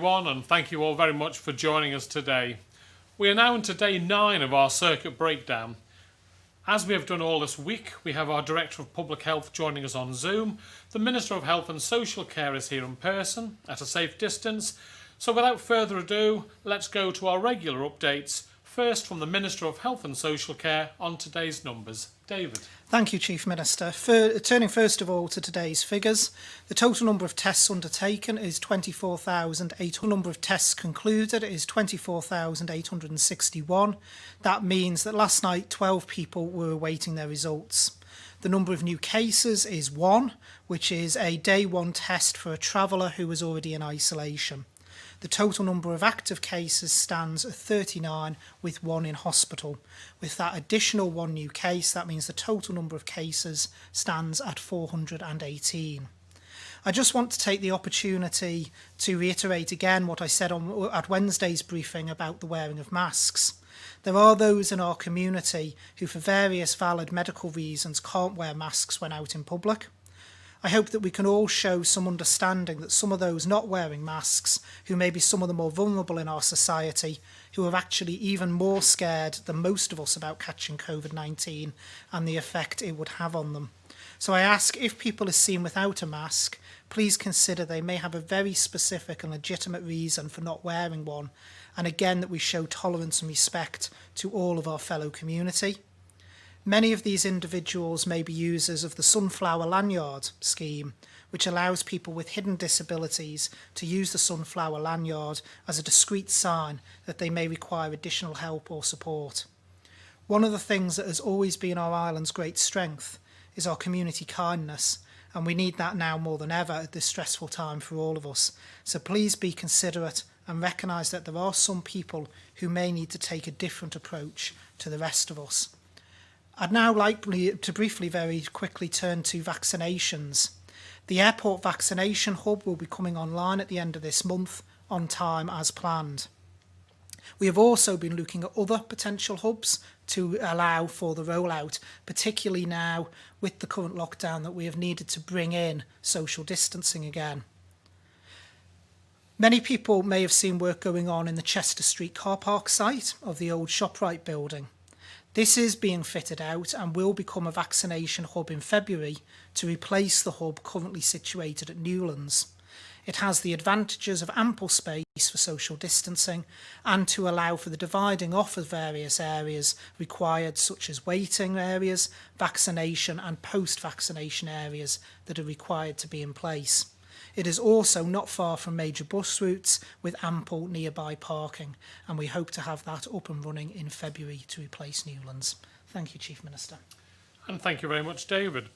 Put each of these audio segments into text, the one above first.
everyone, and thank you all very much for joining us today. We are now into day 9 of our circuit breakdown. As we have done all this week, we have our Director of Public Health joining us on Zoom. The Minister of Health and Social Care is here in person at a safe distance. So without further ado, let's go to our regular updates. First from the Minister of Health and Social Care on today's numbers. David. Thank you, Chief Minister. Turning first of all to today's figures, the total number of tests undertaken is 24,800. Number of tests concluded is 24,861. That means that last night 12 people were awaiting their results. The number of new cases is 1, which is a day 1 test for a traveller who was already in isolation. The total number of active cases stands at 39, with 1 in hospital. With that additional 1 new case, that means the total number of cases stands at 418. I just want to take the opportunity to reiterate again what I said at Wednesday's briefing about the wearing of masks. There are those in our community who, for various valid medical reasons, can't wear masks when out in public. I hope that we can all show some understanding that some of those not wearing masks, who may be some of the more vulnerable in our society, who are actually even more scared than most of us about catching COVID-19 and the effect it would have on them. So I ask, if people are seen without a mask, please consider they may have a very specific and legitimate reason for not wearing one, and again that we show tolerance and respect to all of our fellow community. Many of these individuals may be users of the Sunflower Lanyard scheme, which allows people with hidden disabilities to use the Sunflower Lanyard as a discreet sign that they may require additional help or support. One of the things that has always been our island's great strength is our community kindness, and we need that now more than ever at this stressful time for all of us. So please be considerate and recognise that there are some people who may need to take a different approach to the rest of us. I'd now like to briefly, very quickly turn to vaccinations. The airport vaccination hub will be coming online at the end of this month, on time as planned. We have also been looking at other potential hubs to allow for the rollout, particularly now with the current lockdown that we have needed to bring in social distancing again. Many people may have seen work going on in the Chester Street car park site of the old ShopRite building. This is being fitted out and will become a vaccination hub in February to replace the hub currently situated at Newlands. It has the advantages of ample space for social distancing and to allow for the dividing off of various areas required, such as waiting areas, vaccination and post-vaccination areas that are required to be in place. It is also not far from major bus routes with ample nearby parking, and we hope to have that up and running in February to replace Newlands. Thank you, Chief Minister. And thank you very much, David.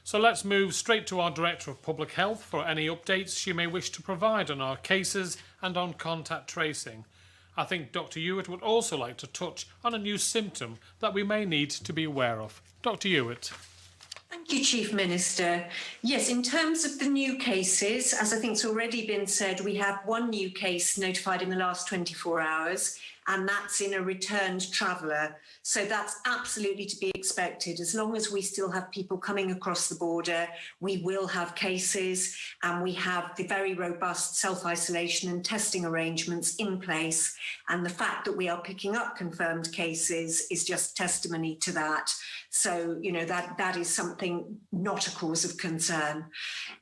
So let's move straight to our Director of Public Health for any updates she may wish to provide on our cases and on contact tracing. I think Dr. Hewitt would also like to touch on a new symptom that we may need to be aware of. Dr. Hewitt. Thank you, Chief Minister. Yes, in terms of the new cases, as I think's already been said, we have 1 new case notified in the last 24 hours, and that's in a returned traveller. So that's absolutely to be expected. As long as we still have people coming across the border, we will have cases, and we have the very robust self-isolation and testing arrangements in place. And the fact that we are picking up confirmed cases is just testimony to that. So, you know, that is something not a cause of concern.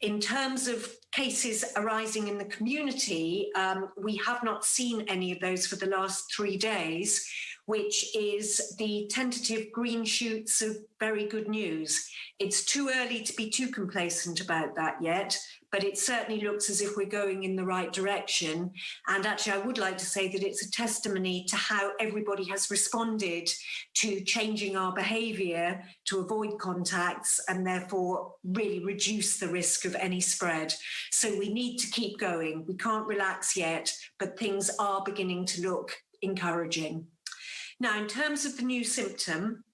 In terms of cases arising in the community, we have not seen any of those for the last 3 days, which is the tentative green shoots of very good news. It's too early to be too complacent about that yet, but it certainly looks as if we're going in the right direction. And actually, I would like to say that it's a testimony to how everybody has responded to changing our behaviour to avoid contacts and therefore really reduce the risk of any spread. So we need to keep going. We can't relax yet, but things are beginning to look encouraging. Now, in terms of the new symptom,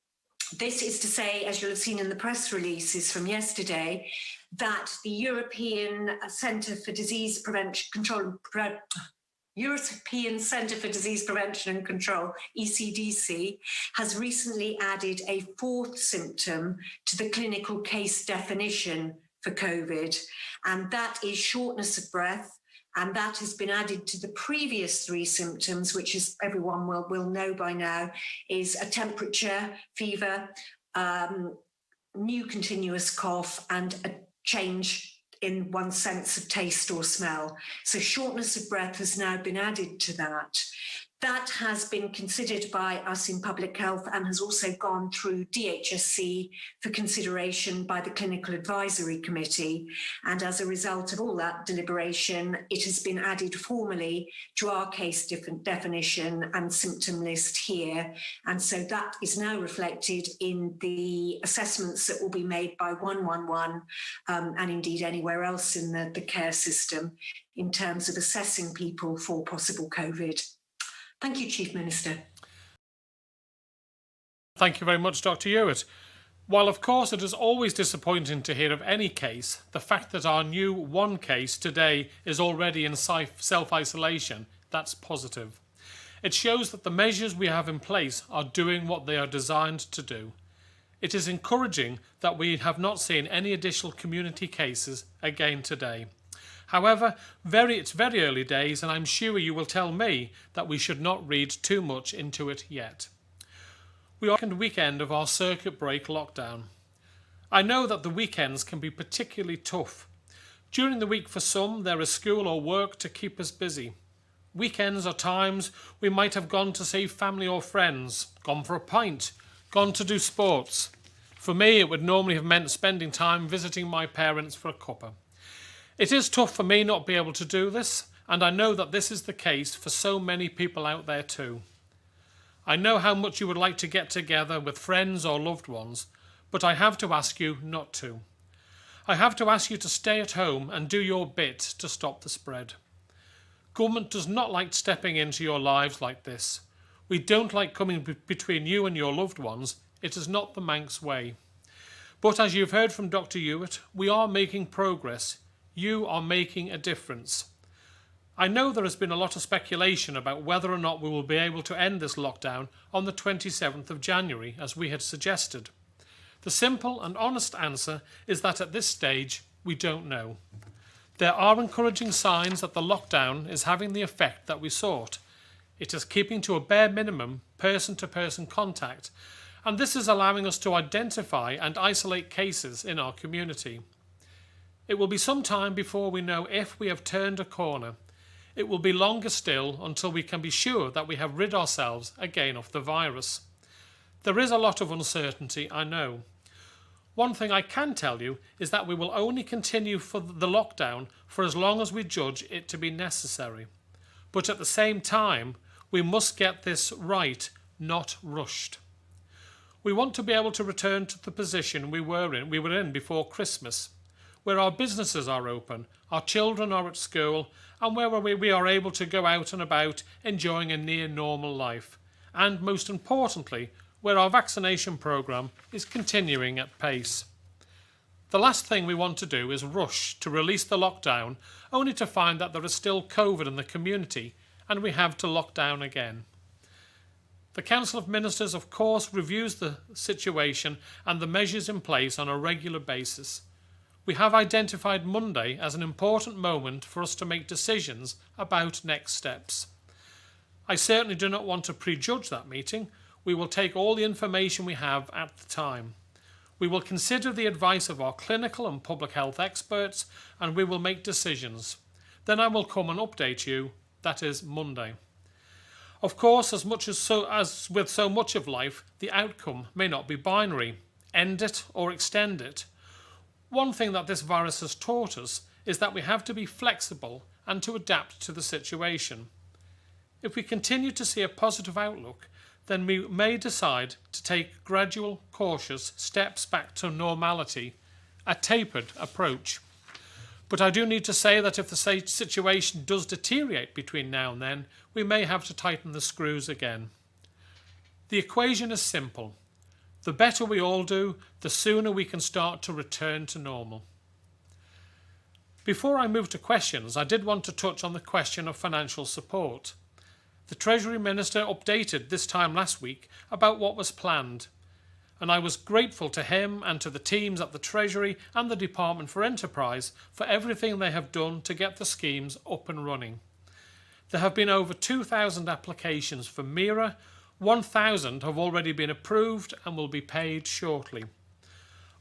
this is to say, as you'll have seen in the press releases from yesterday, that the European Centre for Disease Prevention and Control, ECDC, has recently added a 4th symptom to the clinical case definition for COVID, and that is shortness of breath, And that has been added to the previous 3 symptoms, which is everyone will know by now, is a temperature, fever, new continuous cough, and a change in one's sense of taste or smell. So shortness of breath has now been added to that. That has been considered by us in public health and has also gone through DHSC for consideration by the Clinical Advisory Committee. And as a result of all that deliberation, it has been added formally to our case definition and symptom list here. And so that is now reflected in the assessments that will be made by 111 and indeed anywhere else in the care system in terms of assessing people for possible COVID. Thank you, Chief Minister. Thank you very much, Dr. Hewitt. While of course it is always disappointing to hear of any case, the fact that our new one case today is already in self-isolation, that's positive. It shows that the measures we have in place are doing what they are designed to do. It is encouraging that we have not seen any additional community cases again today. However, it's very early days, and I'm sure you will tell me that we should not read too much into it yet. We are in the second weekend of our circuit break lockdown. I know that the weekends can be particularly tough. During the week for some, there is school or work to keep us busy. Weekends are times we might have gone to see family or friends, gone for a pint, gone to do sports. For me, it would normally have meant spending time visiting my parents for a cuppa. It is tough for me not to be able to do this, and I know that this is the case for so many people out there too. I know how much you would like to get together with friends or loved ones, but I have to ask you not to. I have to ask you to stay at home and do your bit to stop the spread. Government does not like stepping into your lives like this. We don't like coming between you and your loved ones. It is not the Manx way. But as you've heard from Dr. Hewitt, we are making progress. You are making a difference. I know there has been a lot of speculation about whether or not we will be able to end this lockdown on the 27th of January, as we had suggested. The simple and honest answer is that at this stage, we don't know. There are encouraging signs that the lockdown is having the effect that we sought. It is keeping to a bare minimum person-to-person contact, and this is allowing us to identify and isolate cases in our community. It will be some time before we know if we have turned a corner. It will be longer still until we can be sure that we have rid ourselves again of the virus. There is a lot of uncertainty, I know. One thing I can tell you is that we will only continue for the lockdown for as long as we judge it to be necessary. But at the same time, we must get this right, not rushed. We want to be able to return to the position we were in before Christmas, where our businesses are open, our children are at school, and where we are able to go out and about enjoying a near normal life. And most importantly, where our vaccination programme is continuing at pace. The last thing we want to do is rush to release the lockdown, only to find that there is still COVID in the community and we have to lock down again. The Council of Ministers, of course, reviews the situation and the measures in place on a regular basis. We have identified Monday as an important moment for us to make decisions about next steps. I certainly do not want to prejudge that meeting. We will take all the information we have at the time. We will consider the advice of our clinical and public health experts and we will make decisions. Then I will come and update you, that is Monday. Of course, as with so much of life, the outcome may not be binary, end it or extend it. One thing that this virus has taught us is that we have to be flexible and to adapt to the situation. If we continue to see a positive outlook, then we may decide to take gradual, cautious steps back to normality, a tapered approach. But I do need to say that if the situation does deteriorate between now and then, we may have to tighten the screws again. The equation is simple. The better we all do, the sooner we can start to return to normal. Before I move to questions, I did want to touch on the question of financial support. The Treasury Minister updated this time last week about what was planned. and I was grateful to him and to the teams at the Treasury and the Department for Enterprise for everything they have done to get the schemes up and running. There have been over 2,000 applications for MIRA, 1,000 have already been approved and will be paid shortly.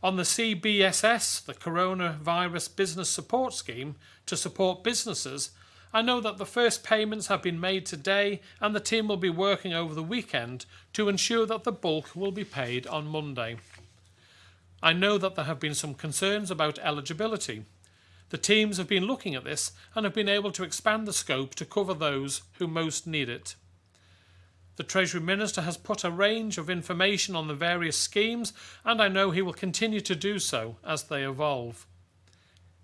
On the CBSS, the Coronavirus Business Support Scheme, to support businesses, I know that the first payments have been made today and the team will be working over the weekend to ensure that the bulk will be paid on Monday. I know that there have been some concerns about eligibility. The teams have been looking at this and have been able to expand the scope to cover those who most need it. The Treasury Minister has put a range of information on the various schemes, and I know he will continue to do so as they evolve.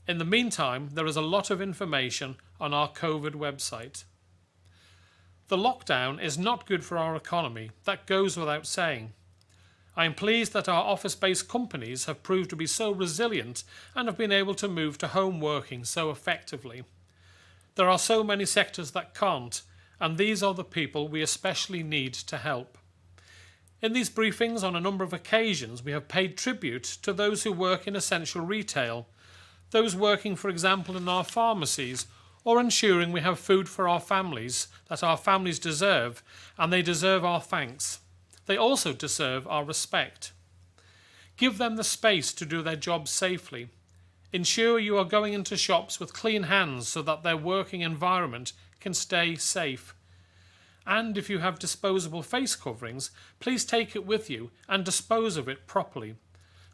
In the meantime, there is a lot of information on our COVID website. The lockdown is not good for our economy, that goes without saying. I am pleased that our office-based companies have proved to be so resilient and have been able to move to home working so effectively. There are so many sectors that can't, and these are the people we especially need to help. In these briefings on a number of occasions we have paid tribute to those who work in essential retail, those working for example in our pharmacies, or ensuring we have food for our families that our families deserve, and they deserve our thanks. They also deserve our respect. Give them the space to do their jobs safely. Ensure you are going into shops with clean hands so that their working environment can stay safe. And if you have disposable face coverings, please take it with you and dispose of it properly.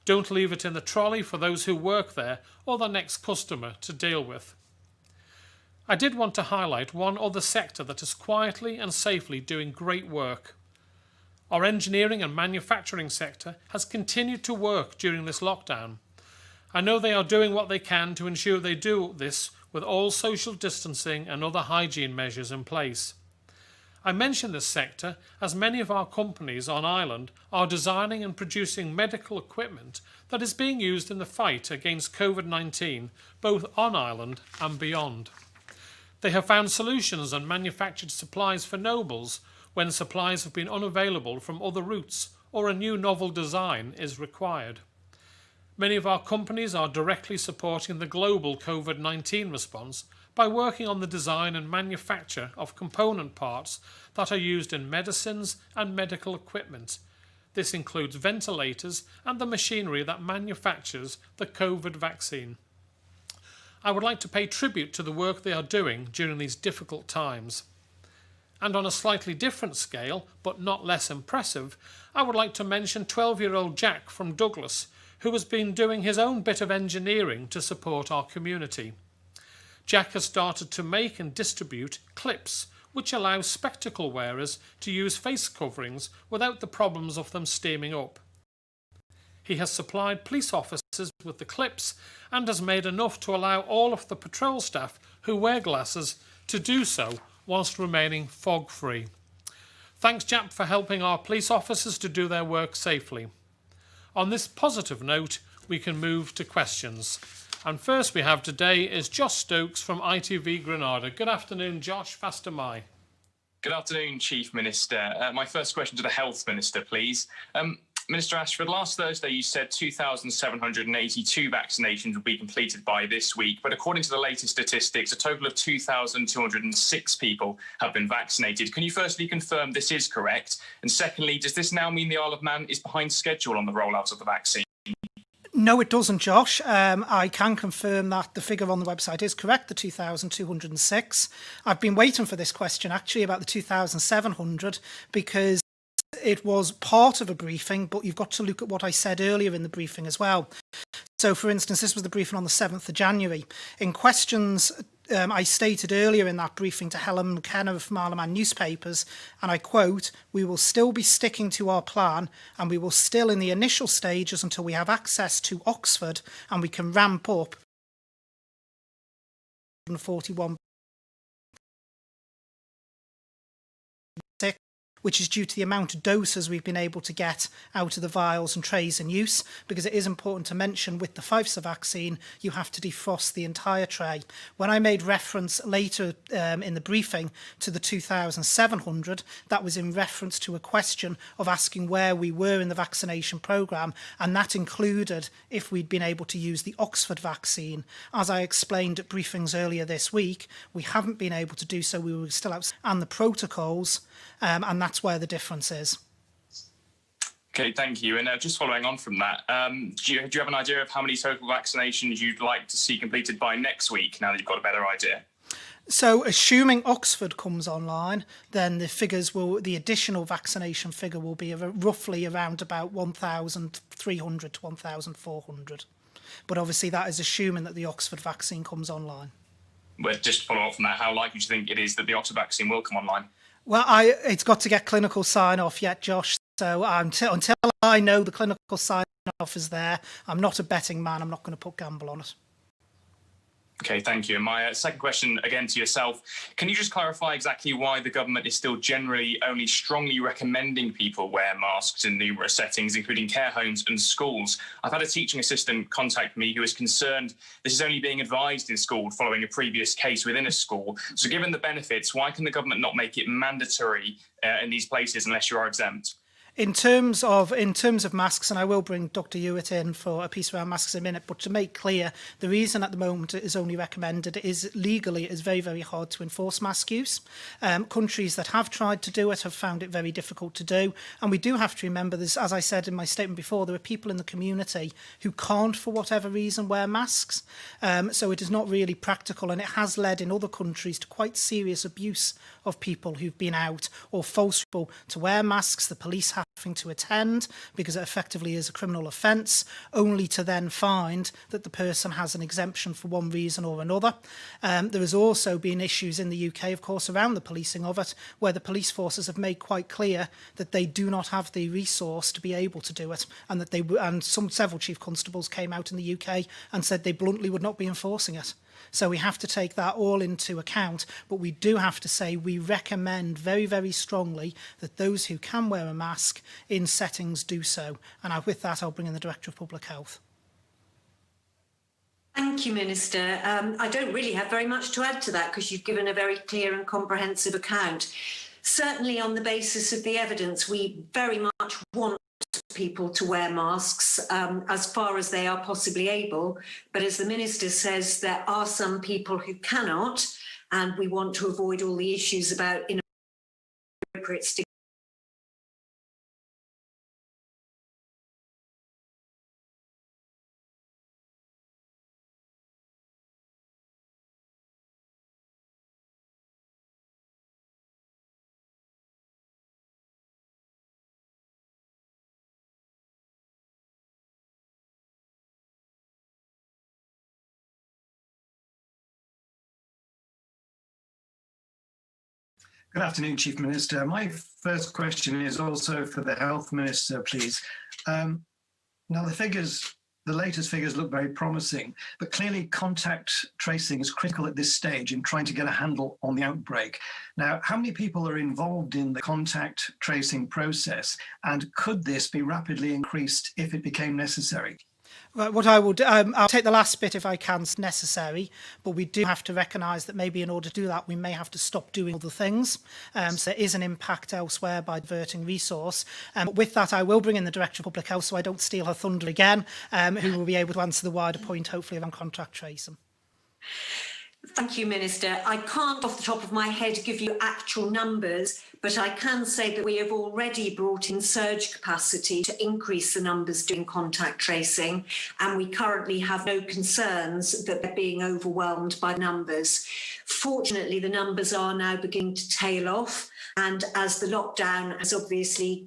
Don't leave it in the trolley for those who work there or the next customer to deal with. I did want to highlight one other sector that is quietly and safely doing great work. Our engineering and manufacturing sector has continued to work during this lockdown. I know they are doing what they can to ensure they do this with all social distancing and other hygiene measures in place. I mention this sector as many of our companies on Ireland are designing and producing medical equipment that is being used in the fight against COVID-19, both on Ireland and beyond. They have found solutions and manufactured supplies for nobles when supplies have been unavailable from other routes or a new novel design is required. Many of our companies are directly supporting the global COVID-19 response by working on the design and manufacture of component parts that are used in medicines and medical equipment. This includes ventilators and the machinery that manufactures the COVID vaccine. I would like to pay tribute to the work they are doing during these difficult times. And on a slightly different scale, but not less impressive, I would like to mention 12-year-old Jack from Douglas, who has been doing his own bit of engineering to support our community. Jack has started to make and distribute clips which allow spectacle wearers to use face coverings without the problems of them steaming up. He has supplied police officers with the clips and has made enough to allow all of the patrol staff who wear glasses to do so whilst remaining fog-free. Thanks, Jack, for helping our police officers to do their work safely. On this positive note, we can move to questions. And first we have today is Josh Stokes from ITV Granada. Good afternoon, Josh. Fast am I. Good afternoon, Chief Minister. My first question to the Health Minister, please. Minister Ashford, last Thursday you said 2,782 vaccinations will be completed by this week, but according to the latest statistics, a total of 2,206 people have been vaccinated. Can you firstly confirm this is correct? And secondly, does this now mean the Isle of Man is behind schedule on the rollout of the vaccine? No, it doesn't, Josh. I can confirm that the figure on the website is correct, the 2,206. I've been waiting for this question, actually, about the 2,700, because it was part of a briefing, but you've got to look at what I said earlier in the briefing as well. So, for instance, this was the briefing on the 7th of January. In questions, I stated earlier in that briefing to Helen McKenna of Isle of Man newspapers, and I quote, "We will still be sticking to our plan, and we will still in the initial stages until we have access to Oxford and we can ramp up 41 which is due to the amount of doses we've been able to get out of the vials and trays in use, because it is important to mention with the Pfizer vaccine, you have to defrost the entire tray. When I made reference later in the briefing to the 2,700, that was in reference to a question of asking where we were in the vaccination programme, and that included if we'd been able to use the Oxford vaccine. As I explained at briefings earlier this week, we haven't been able to do so. We were still out, and the protocols, and that's where the difference is. Okay, thank you. And just following on from that, do you have an idea of how many total vaccinations you'd like to see completed by next week, now that you've got a better idea? So, assuming Oxford comes online, then the additional vaccination figure will be roughly around about 1,300 to 1,400. But obviously that is assuming that the Oxford vaccine comes online. Well, just to follow up from that, how likely do you think it is that the Oxford vaccine will come online? Well, it's got to get clinical sign-off yet, Josh. So until I know the clinical sign-off is there, I'm not a betting man. I'm not going to put gamble on it. Okay, thank you. And my second question, again to yourself, can you just clarify exactly why the government is still generally only strongly recommending people wear masks in numerous settings, including care homes and schools? I've had a teaching assistant contact me who is concerned this is only being advised in school following a previous case within a school. So given the benefits, why can the government not make it mandatory in these places unless you are exempt? In terms of masks, and I will bring Dr. Hewitt in for a piece around masks in a minute, but to make clear, the reason at the moment it is only recommended is legally it is very, very hard to enforce mask use. Countries that have tried to do it have found it very difficult to do. And we do have to remember this, as I said in my statement before, there are people in the community who can't, for whatever reason, wear masks. So it is not really practical, and it has led in other countries to quite serious abuse of people who've been out or forced people to wear masks. The police having to attend because it effectively is a criminal offence, only to then find that the person has an exemption for one reason or another. There has also been issues in the UK, of course, around the policing of it, where the police forces have made quite clear that they do not have the resource to be able to do it, and that several chief constables came out in the UK and said they bluntly would not be enforcing it. So we have to take that all into account, but we do have to say we recommend very, very strongly that those who can wear a mask in settings do so. And with that, I'll bring in the Director of Public Health. Thank you, Minister. I don't really have very much to add to that because you've given a very clear and comprehensive account. Certainly on the basis of the evidence, we very much want people to wear masks as far as they are possibly able. But as the Minister says, there are some people who cannot, and we want to avoid all the issues about inappropriate stigma. Good afternoon, Chief Minister. My first question is also for the Health Minister, please. Now, the latest figures look very promising, but clearly contact tracing is critical at this stage in trying to get a handle on the outbreak. Now, how many people are involved in the contact tracing process, and could this be rapidly increased if it became necessary? Right, what I will do, I'll take the last bit if I can, it's necessary, but we do have to recognise that maybe in order to do that, we may have to stop doing other things. So there is an impact elsewhere by diverting resource. But with that, I will bring in the Director of Public Health so I don't steal her thunder again, who will be able to answer the wider point, hopefully, around contact tracing. Thank you, Minister. I can't off the top of my head give you actual numbers, but I can say that we have already brought in surge capacity to increase the numbers doing contact tracing, and we currently have no concerns that they're being overwhelmed by numbers. Fortunately, the numbers are now beginning to tail off, and as the lockdown has obviously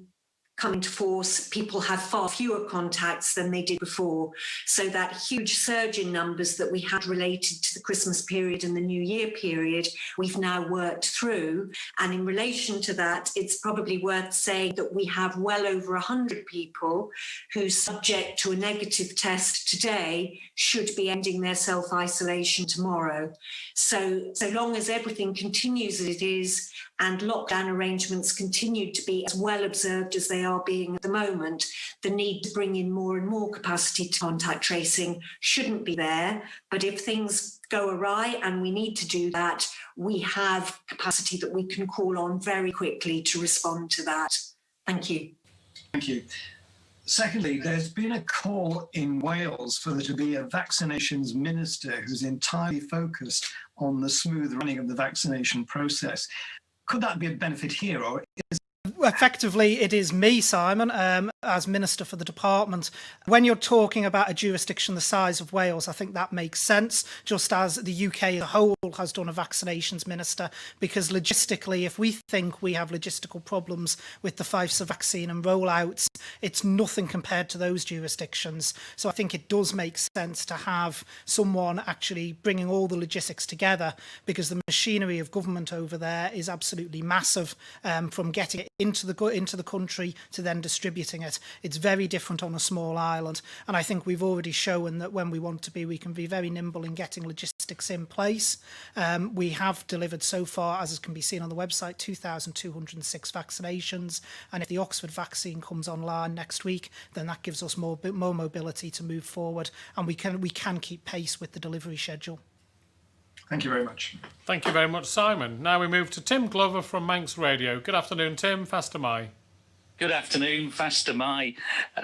come into force, people have far fewer contacts than they did before. So that huge surge in numbers that we had related to the Christmas period and the New Year period, we've now worked through. And in relation to that, it's probably worth saying that we have well over 100 people who, subject to a negative test today, should be ending their self-isolation tomorrow. So long as everything continues as it is, and lockdown arrangements continued to be as well observed as they are being at the moment, the need to bring in more and more capacity to contact tracing shouldn't be there. But if things go awry and we need to do that, we have capacity that we can call on very quickly to respond to that. Thank you. Thank you. Secondly, there's been a call in Wales for there to be a vaccinations minister who's entirely focused on the smooth running of the vaccination process. Could that be a benefit here, or is Effectively, it is me, Simon, as Minister for the Department. When you're talking about a jurisdiction the size of Wales, I think that makes sense, just as the UK as a whole has done a vaccinations minister, because logistically, if we think we have logistical problems with the Pfizer vaccine and rollouts, it's nothing compared to those jurisdictions. So I think it does make sense to have someone actually bringing all the logistics together, because the machinery of government over there is absolutely massive, from getting it into the country to then distributing it. It's very different on a small island, and I think we've already shown that when we want to be, we can be very nimble in getting logistics in place. We have delivered so far, as can be seen on the website, 2,206 vaccinations, and if the Oxford vaccine comes online next week, then that gives us more mobility to move forward, and we can keep pace with the delivery schedule. Thank you very much. Thank you very much, Simon. Now we move to Tim Glover from Manx Radio. Good afternoon, Tim. Faster Mai. Good afternoon, Faster Mai.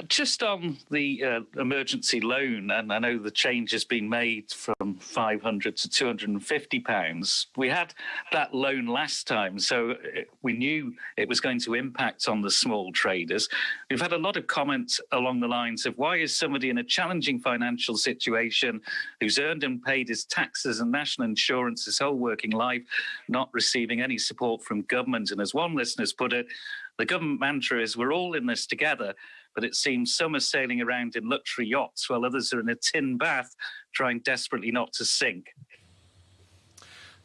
Just on the emergency loan, and I know the change has been made from £500 to £250. We had that loan last time, so we knew it was going to impact on the small traders. We've had a lot of comments along the lines of, why is somebody in a challenging financial situation who's earned and paid his taxes and national insurance his whole working life not receiving any support from government? And as one listener's put it, the government mantra is we're all in this together, but it seems some are sailing around in luxury yachts while others are in a tin bath trying desperately not to sink.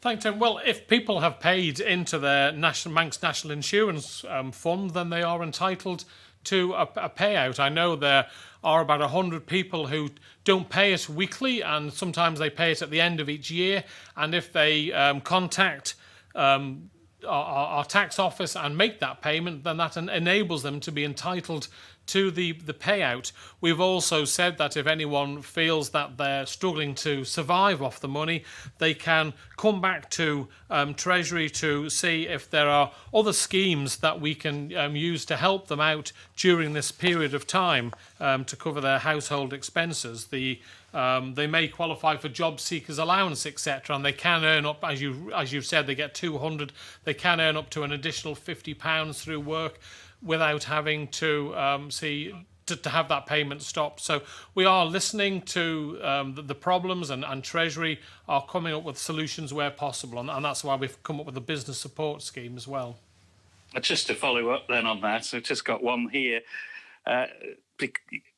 Thanks, Tim. Well, if people have paid into their Manx National Insurance Fund, then they are entitled to a payout. I know there are about 100 people who don't pay it weekly, and sometimes they pay it at the end of each year. And if they contact our tax office and make that payment, then that enables them to be entitled to the payout. We've also said that if anyone feels that they're struggling to survive off the money, they can come back to Treasury to see if there are other schemes that we can use to help them out during this period of time to cover their household expenses. They may qualify for job seekers allowance, etc., and they can earn up, as you've said, they get 200. They can earn up to an additional £50 through work without having to to have that payment stopped. So we are listening to the problems, and Treasury are coming up with solutions where possible, and that's why we've come up with a business support scheme as well. Just to follow up then on that, I've just got one here.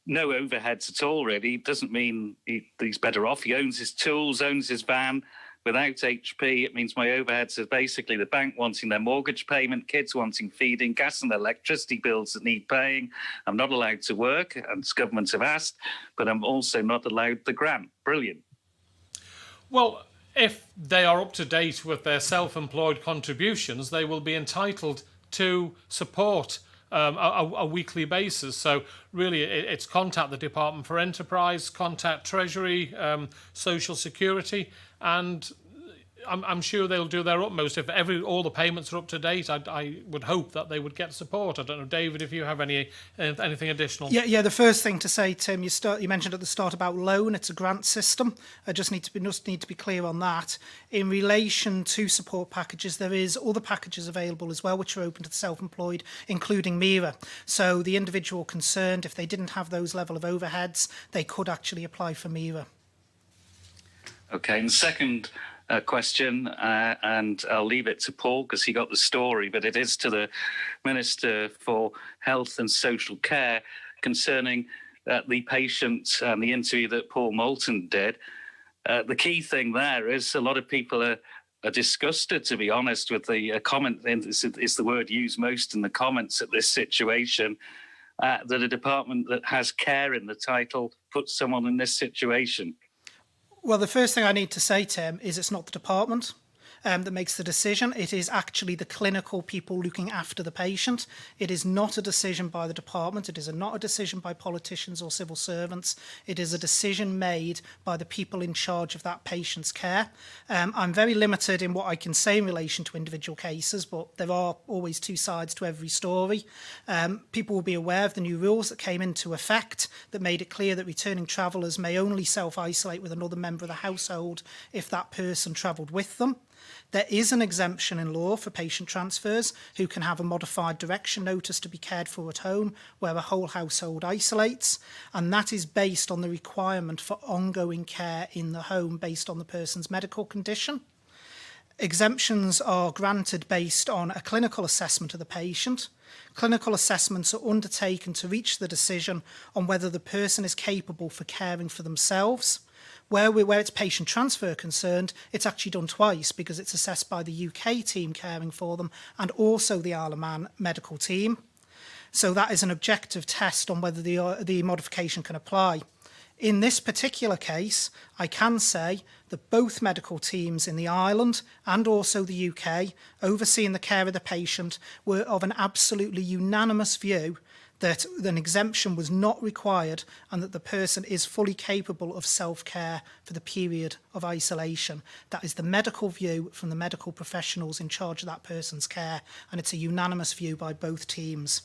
No overheads at all, really. Doesn't mean he's better off. He owns his tools, owns his van. Without HP, it means my overheads are basically the bank wanting their mortgage payment, kids wanting feeding, gas and electricity bills that need paying. I'm not allowed to work, and governments have asked, but I'm also not allowed the grant. Brilliant. Well, if they are up to date with their self-employed contributions, they will be entitled to support a weekly basis. So really, it's contact the Department for Enterprise, contact Treasury, Social Security, and I'm sure they'll do their utmost. If all the payments are up to date, I would hope that they would get support. I don't know, David, if you have anything additional. Yeah. The first thing to say, Tim, you mentioned at the start about loan. It's a grant system. I just need to be clear on that. In relation to support packages, there is other packages available as well, which are open to the self-employed, including MIRA. So the individual concerned, if they didn't have those level of overheads, they could actually apply for MIRA. Okay, and second question, and I'll leave it to Paul because he got the story, but it is to the Minister for Health and Social Care concerning the patient and the interview that Paul Moulton did. The key thing there is a lot of people are disgusted, to be honest, with the comment, and is the word used most in the comments at this situation, that a department that has care in the title puts someone in this situation. Well, the first thing I need to say, Tim, is it's not the department. that makes the decision. It is actually the clinical people looking after the patient. It is not a decision by the department. It is not a decision by politicians or civil servants. It is a decision made by the people in charge of that patient's care. I'm very limited in what I can say in relation to individual cases, but there are always two sides to every story. People will be aware of the new rules that came into effect that made it clear that returning travellers may only self-isolate with another member of the household if that person travelled with them. There is an exemption in law for patient transfers who can have a modified direction notice to be cared for at home where a whole household isolates, and that is based on the requirement for ongoing care in the home based on the person's medical condition. Exemptions are granted based on a clinical assessment of the patient. Clinical assessments are undertaken to reach the decision on whether the person is capable for caring for themselves. Where it's patient transfer concerned, it's actually done twice because it's assessed by the UK team caring for them and also the Isle of Man medical team. So that is an objective test on whether the modification can apply. In this particular case, I can say that both medical teams in the island and also the UK overseeing the care of the patient were of an absolutely unanimous view that an exemption was not required and that the person is fully capable of self-care for the period of isolation. That is the medical view from the medical professionals in charge of that person's care, and it's a unanimous view by both teams.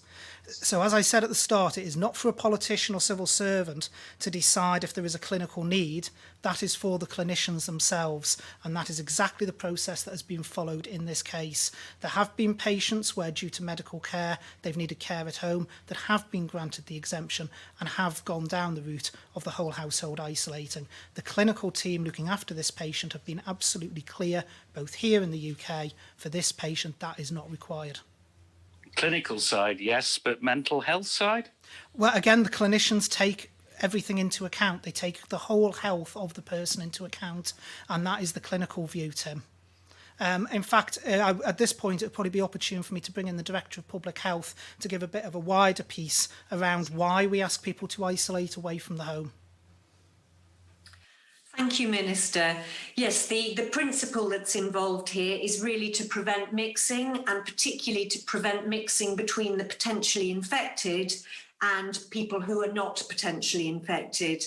So as I said at the start, it is not for a politician or civil servant to decide if there is a clinical need. That is for the clinicians themselves, and that is exactly the process that has been followed in this case. There have been patients where, due to medical care, they've needed care at home that have been granted the exemption and have gone down the route of the whole household isolating. The clinical team looking after this patient have been absolutely clear, both here in the UK, for this patient that is not required. Clinical side, yes, but mental health side? Well, again, the clinicians take everything into account. They take the whole health of the person into account, and that is the clinical view, Tim. In fact, at this point, it would probably be opportune for me to bring in the Director of Public Health to give a bit of a wider piece around why we ask people to isolate away from the home. Thank you, Minister. Yes, the principle that's involved here is really to prevent mixing, and particularly to prevent mixing between the potentially infected and people who are not potentially infected.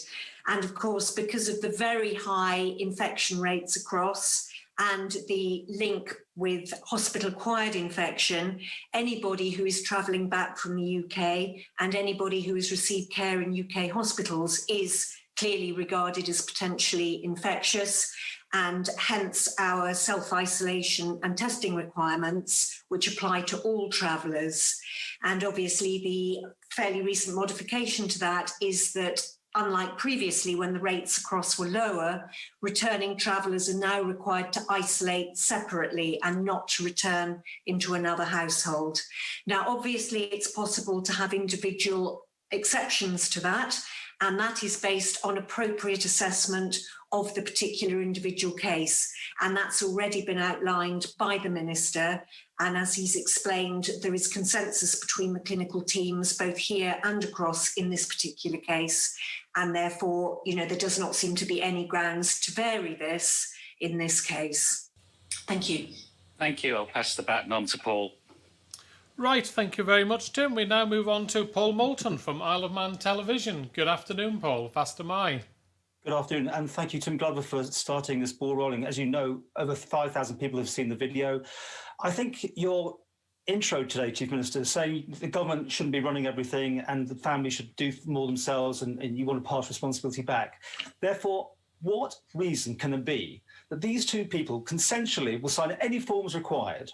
And of course, because of the very high infection rates across and the link with hospital-acquired infection, anybody who is travelling back from the UK and anybody who has received care in UK hospitals is clearly regarded as potentially infectious, and hence our self-isolation and testing requirements, which apply to all travellers. And obviously the fairly recent modification to that is that, unlike previously when the rates across were lower, returning travellers are now required to isolate separately and not to return into another household. Now, obviously it's possible to have individual exceptions to that, and that is based on appropriate assessment of the particular individual case. And that's already been outlined by the Minister. And as he's explained, there is consensus between the clinical teams, both here and across, in this particular case. And therefore, there does not seem to be any grounds to vary this in this case. Thank you. Thank you. I'll pass the baton on to Paul. Right, thank you very much, Tim. We now move on to Paul Moulton from Isle of Man Television. Good afternoon, Paul. Fast am I. Good afternoon, and thank you, Tim Glover, for starting this ball rolling. As you know, over 5,000 people have seen the video. I think your intro today, Chief Minister, saying the government shouldn't be running everything and the family should do more themselves, and you want to pass responsibility back. Therefore, what reason can there be that these two people consensually will sign any forms required?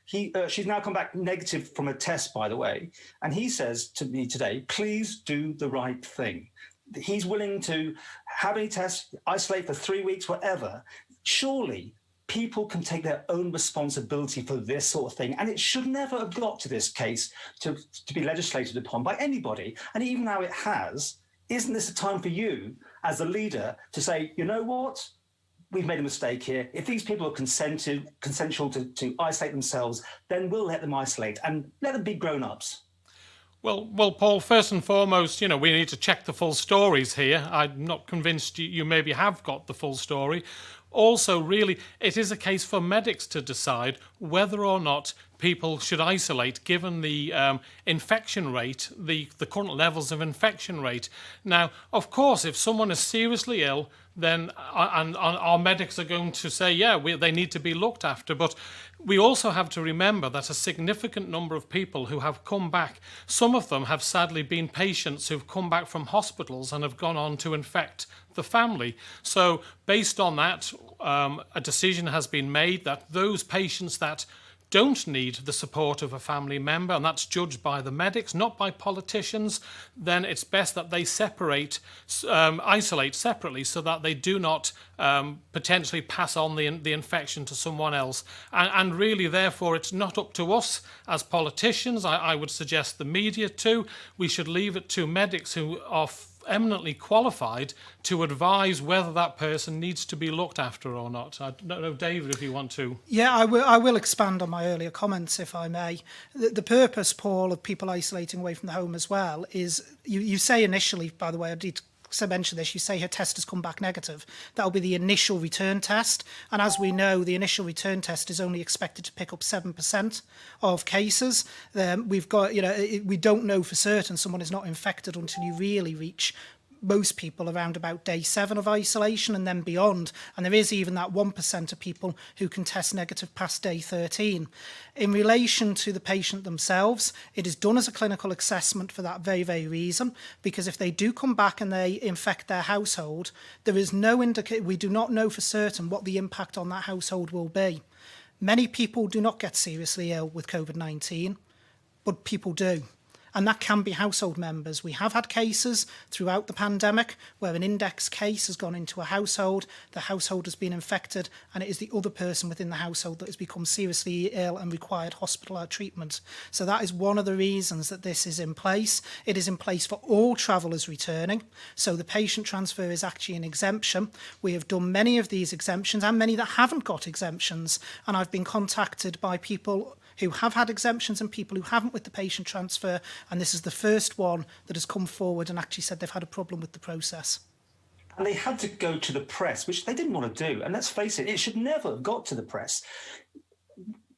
She's now come back negative from a test, by the way, and he says to me today, please do the right thing. He's willing to have any tests, isolate for 3 weeks, whatever. Surely people can take their own responsibility for this sort of thing, and it should never have got to this case to be legislated upon by anybody. And even now it has, isn't this a time for you as a leader to say, you know what? We've made a mistake here. If these people are consensual to isolate themselves, then we'll let them isolate and let them be grown-ups. Well, Paul, first and foremost, we need to check the full stories here. I'm not convinced you maybe have got the full story. also, really, it is a case for medics to decide whether or not people should isolate given the infection rate, the current levels of infection rate. Now, of course, if someone is seriously ill, then and our medics are going to say, yeah, they need to be looked after. But we also have to remember that a significant number of people who have come back, some of them have sadly been patients who've come back from hospitals and have gone on to infect the family. So based on that, a decision has been made that those patients that don't need the support of a family member, and that's judged by the medics, not by politicians, then it's best that they isolate separately so that they do not potentially pass on the infection to someone else. And really, therefore, it's not up to us as politicians. I would suggest the media too. We should leave it to medics who are eminently qualified to advise whether that person needs to be looked after or not. I don't know, David, if you want to. Yeah, I will expand on my earlier comments, if I may. The purpose, Paul, of people isolating away from the home as well is, you say initially, by the way, I did mention this, you say her test has come back negative. That'll be the initial return test. And as we know, the initial return test is only expected to pick up 7% of cases. We've got, we don't know for certain someone is not infected until you really reach most people around about day 7 of isolation and then beyond. And there is even that 1% of people who can test negative past day 13. In relation to the patient themselves, it is done as a clinical assessment for that very, very reason, because if they do come back and they infect their household, there is no we do not know for certain what the impact on that household will be. Many people do not get seriously ill with COVID-19, but people do. And that can be household members. We have had cases throughout the pandemic where an index case has gone into a household, the household has been infected, and it is the other person within the household that has become seriously ill and required hospital treatment. So that is one of the reasons that this is in place. It is in place for all travellers returning. So the patient transfer is actually an exemption. We have done many of these exemptions and many that haven't got exemptions. And I've been contacted by people who have had exemptions and people who haven't with the patient transfer, and this is the first one that has come forward and actually said they've had a problem with the process. And they had to go to the press, which they didn't want to do. And let's face it, it should never have got to the press.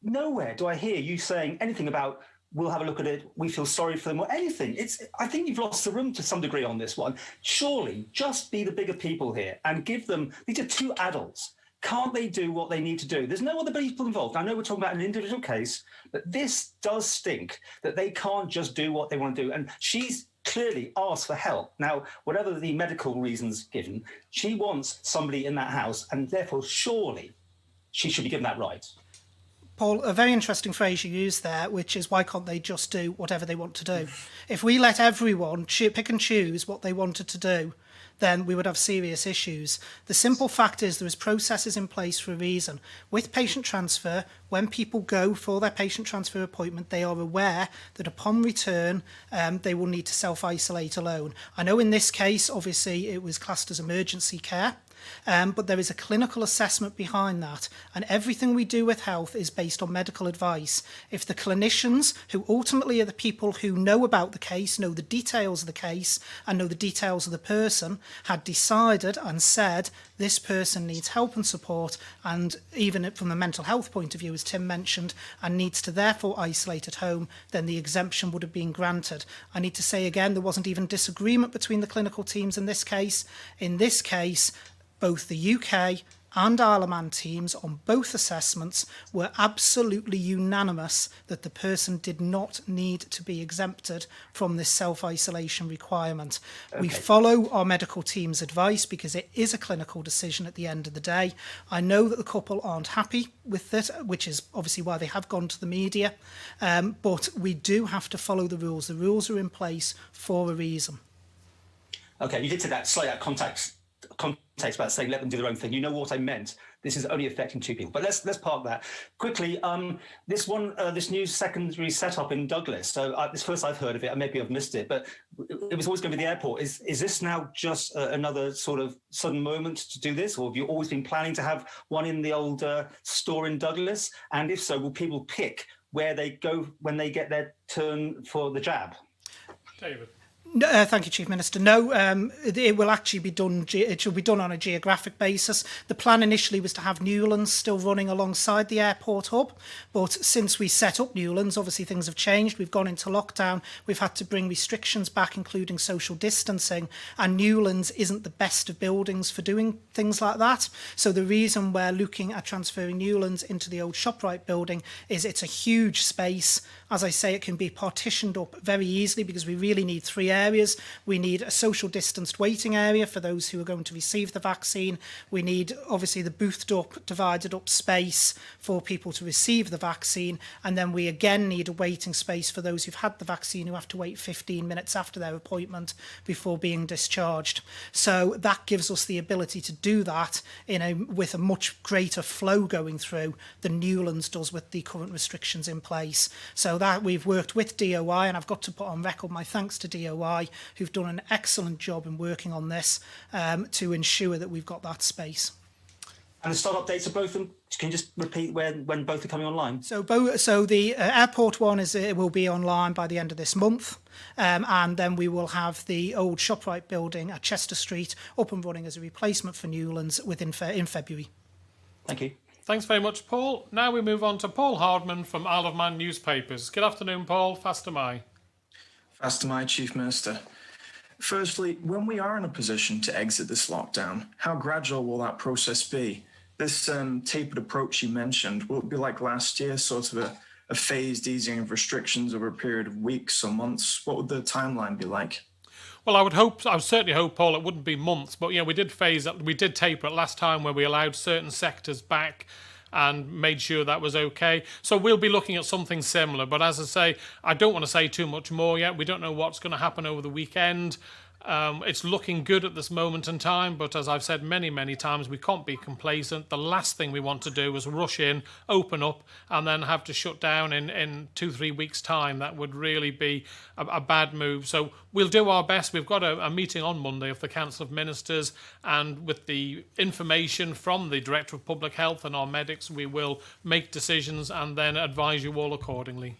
Nowhere do I hear you saying anything about, we'll have a look at it, we feel sorry for them, or anything. I think you've lost the room to some degree on this one. Surely, just be the bigger people here and give them, these are 2 adults. Can't they do what they need to do? There's no other people involved. I know we're talking about an individual case, but this does stink that they can't just do what they want to do. And she's clearly asked for help. Now, whatever the medical reasons given, she wants somebody in that house, and therefore, surely she should be given that right. Paul, a very interesting phrase you used there, which is why can't they just do whatever they want to do? If we let everyone pick and choose what they wanted to do, then we would have serious issues. The simple fact is there is processes in place for a reason. With patient transfer, when people go for their patient transfer appointment, they are aware that upon return, they will need to self-isolate alone. I know in this case, obviously, it was classed as emergency care. But there is a clinical assessment behind that, and everything we do with health is based on medical advice. If the clinicians, who ultimately are the people who know about the case, know the details of the case, and know the details of the person, had decided and said this person needs help and support, and even from the mental health point of view, as Tim mentioned, and needs to therefore isolate at home, then the exemption would have been granted. I need to say again, there wasn't even disagreement between the clinical teams in this case. In this case, both the UK and Isle of Man teams on both assessments were absolutely unanimous that the person did not need to be exempted from this self-isolation requirement. Okay. We follow our medical team's advice because it is a clinical decision at the end of the day. I know that the couple aren't happy with it, which is obviously why they have gone to the media, but we do have to follow the rules. The rules are in place for a reason. Okay, you did say that slightly out of context about saying let them do their own thing. You know what I meant. This is only affecting 2 people. But let's park that quickly. This new secondary setup in Douglas. So this first I've heard of it. Maybe I've missed it, but it was always going to be the airport. Is this now just another sort of sudden moment to do this, or have you always been planning to have one in the old store in Douglas? And if so, will people pick where they go when they get their turn for the jab? David. No, thank you, Chief Minister. No, it will actually be done. It should be done on a geographic basis. The plan initially was to have Newlands still running alongside the airport hub, but since we set up Newlands, obviously things have changed. We've gone into lockdown. We've had to bring restrictions back, including social distancing, and Newlands isn't the best of buildings for doing things like that. So the reason we're looking at transferring Newlands into the old ShopRite building is it's a huge space. As I say, it can be partitioned up very easily because we really need three areas. We need a social distanced waiting area for those who are going to receive the vaccine. We need, obviously, the boothed up, divided up space for people to receive the vaccine. And then we again need a waiting space for those who've had the vaccine who have to wait 15 minutes after their appointment before being discharged. So that gives us the ability to do that with a much greater flow going through than Newlands does with the current restrictions in place. So that we've worked with DOI, and I've got to put on record my thanks to DOI, who've done an excellent job in working on this to ensure that we've got that space. And the start-up dates of both of them, can you just repeat when both are coming online? So the airport one it will be online by the end of this month, and then we will have the old ShopRite building at Chester Street up and running as a replacement for Newlands in February. Thank you. Thanks very much, Paul. Now we move on to Paul Hardman from Isle of Man newspapers. Good afternoon, Paul. Fast am I. Fast am I, Chief Minister. Firstly, when we are in a position to exit this lockdown, how gradual will that process be? This tapered approach you mentioned, will it be like last year, sort of a phased easing of restrictions over a period of weeks or months? What would the timeline be like? Well, I would certainly hope, Paul, it wouldn't be months, but we did taper it last time where we allowed certain sectors back and made sure that was okay. So we'll be looking at something similar. But as I say, I don't want to say too much more yet. We don't know what's going to happen over the weekend. It's looking good at this moment in time, but as I've said many, many times, we can't be complacent. The last thing we want to do is rush in, open up, and then have to shut down in 2-3 weeks' time. That would really be a bad move. So we'll do our best. We've got a meeting on Monday of the Council of Ministers, and with the information from the Director of Public Health and our medics, we will make decisions and then advise you all accordingly.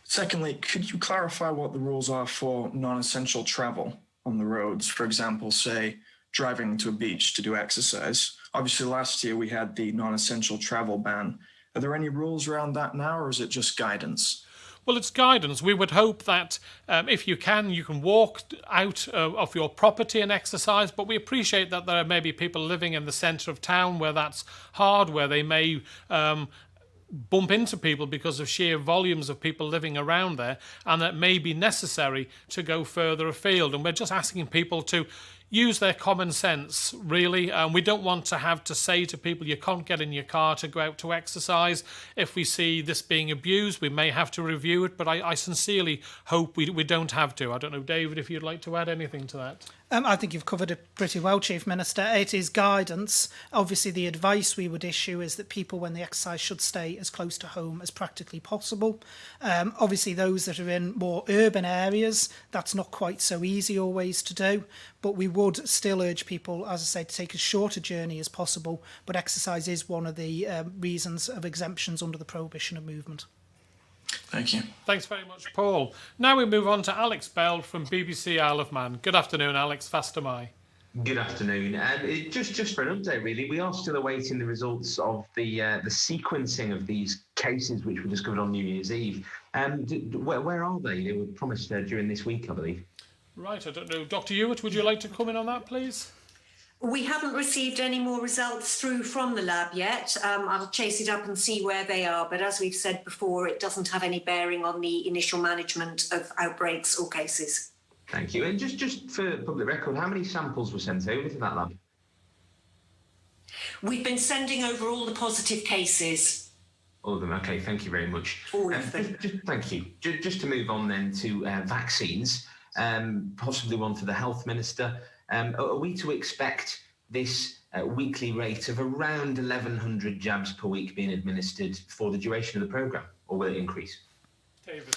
Secondly, could you clarify what the rules are for non-essential travel on the roads? For example, say, driving to a beach to do exercise. Obviously, last year we had the non-essential travel ban. Are there any rules around that now, or is it just guidance? Well, it's guidance. We would hope that if you can walk out of your property and exercise, but we appreciate that there may be people living in the centre of town where that's hard, where they may bump into people because of sheer volumes of people living around there, and that may be necessary to go further afield. And we're just asking people to use their common sense, really. We don't want to have to say to people, you can't get in your car to go out to exercise. If we see this being abused, we may have to review it, but I sincerely hope we don't have to. I don't know, David, if you'd like to add anything to that. I think you've covered it pretty well, Chief Minister. It is guidance. Obviously, the advice we would issue is that people, when they exercise, should stay as close to home as practically possible. Obviously, those that are in more urban areas, that's not quite so easy always to do. But we would still urge people, as I say, to take as short a journey as possible. But exercise is one of the reasons of exemptions under the prohibition of movement. Thank you. Thanks very much, Paul. Now we move on to Alex Bell from BBC Isle of Man. Good afternoon, Alex. Fast am I. Good afternoon. Just for an update, really, we are still awaiting the results of the sequencing of these cases, which were discovered on New Year's Eve. Where are they? They were promised during this week, I believe. Right, I don't know. Dr. Hewitt, would you like to come in on that, please? We haven't received any more results through from the lab yet. I'll chase it up and see where they are. But as we've said before, it doesn't have any bearing on the initial management of outbreaks or cases. Thank you. And just for public record, how many samples were sent over to that lab? We've been sending over all the positive cases. All of them. Okay, thank you very much. All of them. Thank you. Just to move on then to vaccines, possibly one for the Health Minister. Are we to expect this weekly rate of around 1,100 jabs per week being administered for the duration of the programme, or will it increase? David.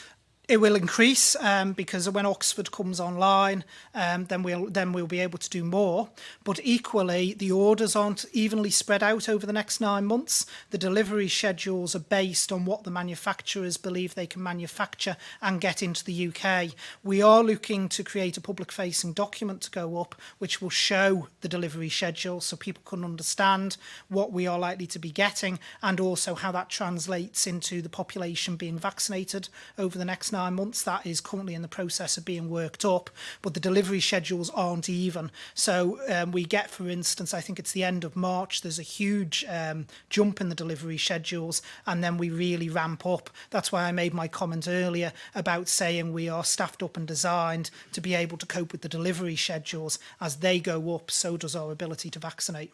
It will increase because when Oxford comes online, then we'll be able to do more. But equally, the orders aren't evenly spread out over the next 9 months. The delivery schedules are based on what the manufacturers believe they can manufacture and get into the UK. We are looking to create a public-facing document to go up, which will show the delivery schedule so people can understand what we are likely to be getting and also how that translates into the population being vaccinated over the next 9 months. That is currently in the process of being worked up, but the delivery schedules aren't even. So we get, for instance, I think it's the end of March, there's a huge jump in the delivery schedules, and then we really ramp up. That's why I made my comment earlier about saying we are staffed up and designed to be able to cope with the delivery schedules. As they go up, so does our ability to vaccinate.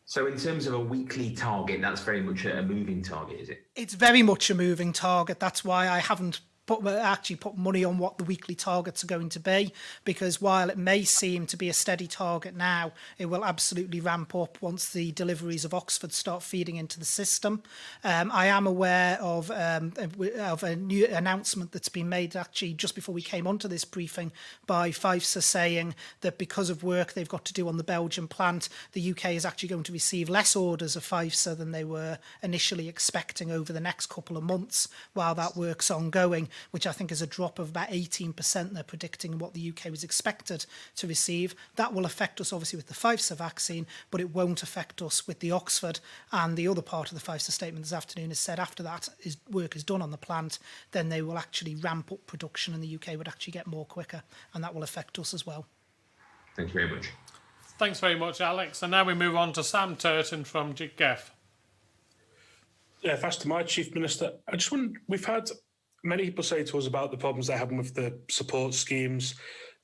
So in terms of a weekly target, that's very much a moving target, is it? It's very much a moving target. That's why I haven't put money on what the weekly targets are going to be, because while it may seem to be a steady target now, it will absolutely ramp up once the deliveries of Oxford start feeding into the system. I am aware of a new announcement that's been made actually just before we came onto this briefing by FIFSA, saying that because of work they've got to do on the Belgian plant, the UK is actually going to receive less orders of FIFSA than they were initially expecting over the next couple of months while that work's ongoing, which I think is a drop of about 18% they're predicting what the UK was expected to receive. That will affect us obviously with the FIFSA vaccine, but it won't affect us with the Oxford. And the other part of the FIFSA statement this afternoon is said after that work is done on the plant, then they will actually ramp up production and the UK would actually get more quicker, and that will affect us as well. Thank you very much. Thanks very much, Alex. And now we move on to Sam Turton from GEF. Yeah, thanks to my Chief Minister. I just wonder, we've had many people say to us about the problems they're having with the support schemes,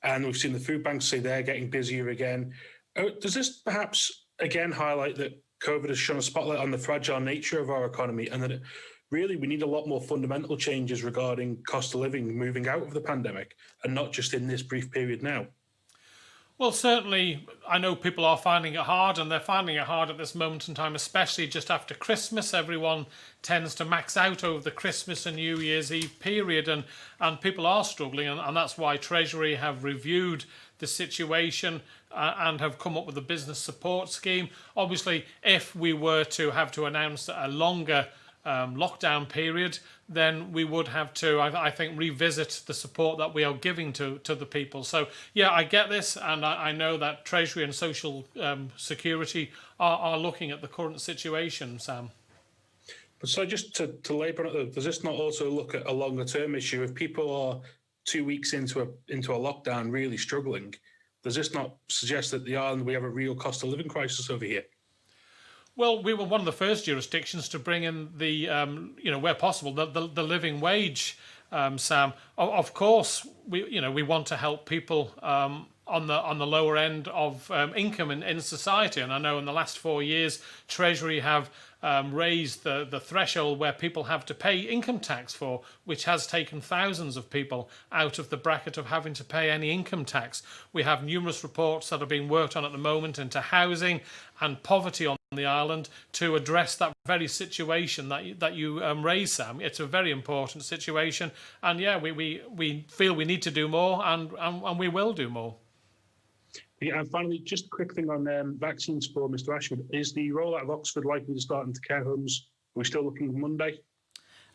and we've seen the food banks say they're getting busier again. Does this perhaps again highlight that COVID has shone a spotlight on the fragile nature of our economy, and that really we need a lot more fundamental changes regarding cost of living moving out of the pandemic and not just in this brief period now? Well, certainly, I know people are finding it hard, and they're finding it hard at this moment in time, especially just after Christmas. Everyone tends to max out over the Christmas and New Year's Eve period, and people are struggling, and that's why Treasury have reviewed the situation and have come up with a business support scheme. Obviously, if we were to have to announce a longer lockdown period, then we would have to, I think, revisit the support that we are giving to the people. So, yeah, I get this, and I know that Treasury and Social Security are looking at the current situation, Sam. But so just to labour on it, does this not also look at a longer term issue? If people are 2 weeks into a lockdown really struggling, does this not suggest that we have a real cost of living crisis over here? Well, we were one of the first jurisdictions to bring in the, where possible, the living wage, Sam. Of course, we want to help people on the lower end of income in society. And I know in the last 4 years, Treasury have raised the threshold where people have to pay income tax for, which has taken thousands of people out of the bracket of having to pay any income tax. We have numerous reports that are being worked on at the moment into housing and poverty on the island to address that very situation that you raised, Sam. It's a very important situation, and yeah, we feel we need to do more, and we will do more. Yeah, and finally, just a quick thing on vaccines for Mr. Ashford. Is the rollout of Oxford likely to start into care homes? Are we still looking at Monday?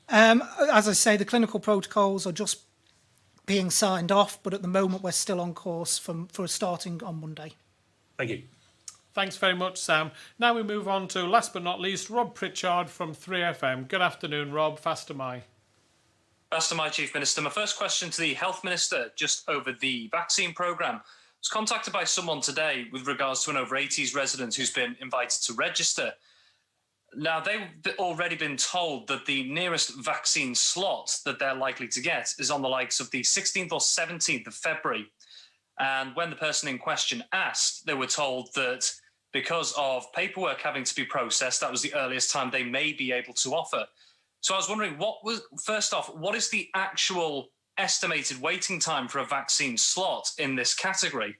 As I say, the clinical protocols are just being signed off, but at the moment we're still on course for starting on Monday. Thank you. Thanks very much, Sam. Now we move on to, last but not least, Rob Pritchard from 3FM. Good afternoon, Rob. Faster my. Faster my, Chief Minister. My first question to the Health Minister, just over the vaccine programme. I was contacted by someone today with regards to an over 80s resident who's been invited to register. Now, they've already been told that the nearest vaccine slot that they're likely to get is on the likes of the 16th or 17th of February. And when the person in question asked, they were told that because of paperwork having to be processed, that was the earliest time they may be able to offer. So I was wondering, first off, what is the actual estimated waiting time for a vaccine slot in this category?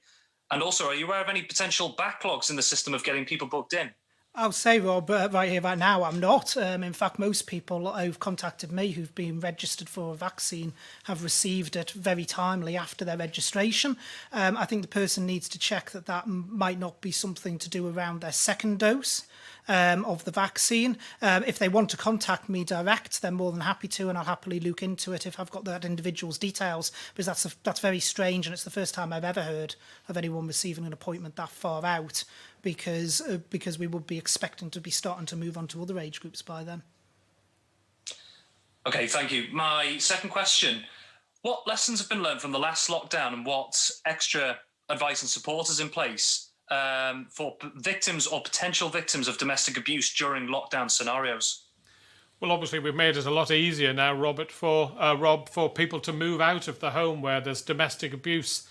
And also, are you aware of any potential backlogs in the system of getting people booked in? I'll say, Rob, right here, right now, I'm not. In fact, most people who've contacted me who've been registered for a vaccine have received it very timely after their registration. I think the person needs to check that might not be something to do around their second dose of the vaccine. If they want to contact me direct, they're more than happy to, and I'll happily look into it if I've got that individual's details, because that's very strange, and it's the first time I've ever heard of anyone receiving an appointment that far out, because we would be expecting to be starting to move on to other age groups by then. Okay, thank you. My second question, what lessons have been learned from the last lockdown, and what extra advice and support is in place for victims or potential victims of domestic abuse during lockdown scenarios? Well, obviously, we've made it a lot easier now, Rob, for people to move out of the home where there's domestic abuse.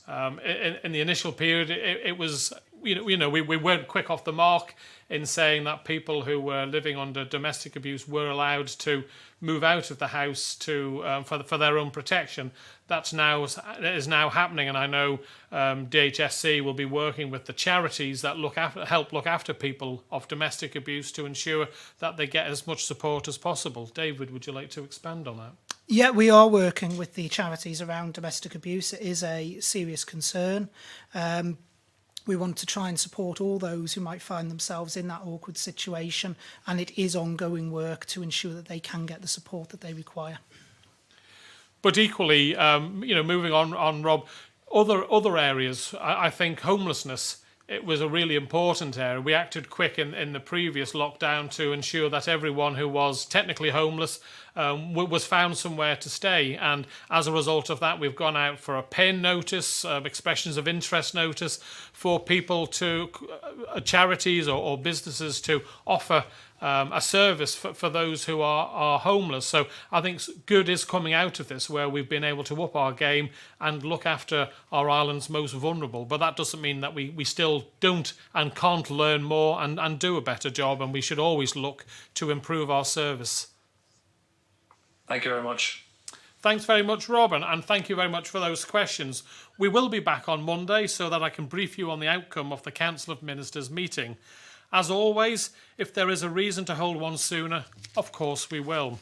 In the initial period, it was, we weren't quick off the mark in saying that people who were living under domestic abuse were allowed to move out of the house for their own protection. That is now happening, and I know DHSC will be working with the charities that help look after people of domestic abuse to ensure that they get as much support as possible. David, would you like to expand on that? Yeah, we are working with the charities around domestic abuse. It is a serious concern. We want to try and support all those who might find themselves in that awkward situation, and it is ongoing work to ensure that they can get the support that they require. But equally, moving on, Rob, other areas, I think homelessness, it was a really important area. We acted quick in the previous lockdown to ensure that everyone who was technically homeless was found somewhere to stay. And as a result of that, we've gone out for a PIN notice, expressions of interest notice, for people to, charities or businesses to offer a service for those who are homeless. So I think good is coming out of this, where we've been able to up our game and look after our island's most vulnerable. But that doesn't mean that we still don't and can't learn more and do a better job, and we should always look to improve our service. Thank you very much. Thanks very much, Robin, and thank you very much for those questions. We will be back on Monday so that I can brief you on the outcome of the Council of Ministers meeting. As always, if there is a reason to hold one sooner, of course we will.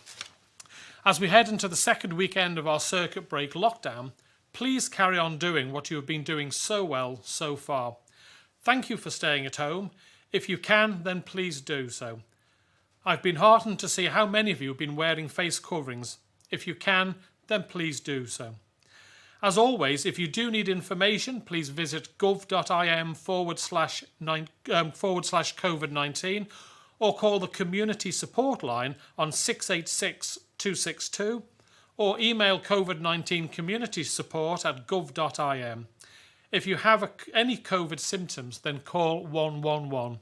As we head into the second weekend of our circuit break lockdown, please carry on doing what you have been doing so well so far. Thank you for staying at home. If you can, then please do so. I've been heartened to see how many of you have been wearing face coverings. If you can, then please do so. As always, if you do need information, please visit gov.im/COVID-19 or call the community support line on 686 262 or email COVID-19 community support at gov.im. If you have any COVID symptoms, then call 111.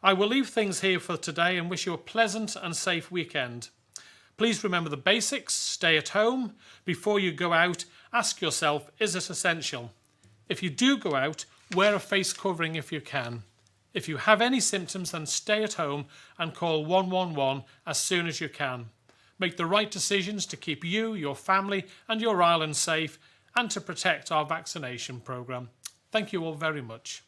I will leave things here for today and wish you a pleasant and safe weekend. Please remember the basics, stay at home. Before you go out, ask yourself, is it essential? If you do go out, wear a face covering if you can. If you have any symptoms, then stay at home and call 111 as soon as you can. Make the right decisions to keep you, your family and your island safe and to protect our vaccination programme. Thank you all very much.